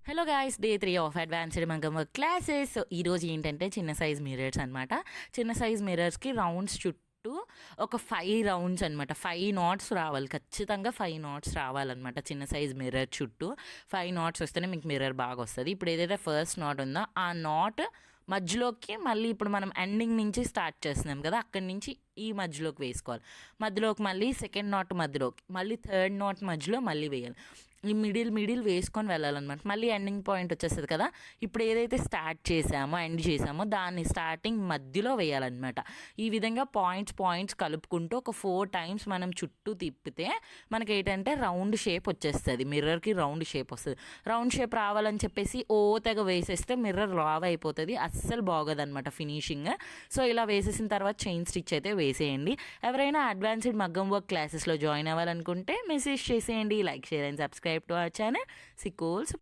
Hello guys, day 3 of advanced మగ్గం work classes. So ఈరోజు ఏంటంటే చిన్న సైజ్ మిర్రర్స్ అనమాట. చిన్న సైజ్ మిర్రర్స్కి రౌండ్స్ చుట్టూ ఒక 5 రౌండ్స్ అనమాట. 5 నాట్స్ రావాలి, ఖచ్చితంగా 5 నాట్స్ రావాలన్నమాట. చిన్న సైజ్ మిర్రర్ చుట్టూ 5 నాట్స్ వస్తేనే మీకు మిర్రర్ బాగా వస్తుంది. ఇప్పుడు ఏదైతే ఫస్ట్ నాట్ ఉందో ఆ నాట్ మధ్యలోకి మళ్ళీ ఇప్పుడు మనం ఎండింగ్ నుంచి స్టార్ట్ చేస్తున్నాం కదా, అక్కడి నుంచి ఈ మధ్యలోకి వేసుకోవాలి. మధ్యలోకి మళ్ళీ సెకండ్ నాట్ మధ్యలోకి, మళ్ళీ థర్డ్ నాట్ మధ్యలో మళ్ళీ వేయాలి. ఈ మిడిల్ వేసుకొని వెళ్ళాలన్నమాట. మళ్ళీ ఎండింగ్ పాయింట్ వచ్చేస్తుంది కదా, ఇప్పుడు ఏదైతే స్టార్ట్ చేసామో ఎండ్ చేసామో దాన్ని స్టార్టింగ్ మధ్యలో వేయాలన్నమాట. ఈ విధంగా పాయింట్స్ కలుపుకుంటూ ఒక 4 టైమ్స్ మనం చుట్టూ తిప్పితే మనకి ఏంటంటే రౌండ్ షేప్ వచ్చేస్తుంది. మిర్రర్కి రౌండ్ షేప్ వస్తుంది. రౌండ్ షేప్ రావాలని చెప్పేసి తెగ వేసేస్తే మిర్రర్ లావ్ అయిపోతుంది, అస్సలు బాగోదన్నమాట ఫినిషింగ్. సో ఇలా వేసేసిన తర్వాత చైన్ స్టిచ్ అయితే వేసేయండి. ఎవరైనా అడ్వాన్స్డ్ మగ్గం వర్క్ క్లాసెస్లో జాయిన్ అవ్వాలనుకుంటే మెసేజ్ చేసేయండి. Like, share and subscribe to our channel సికోల్స్.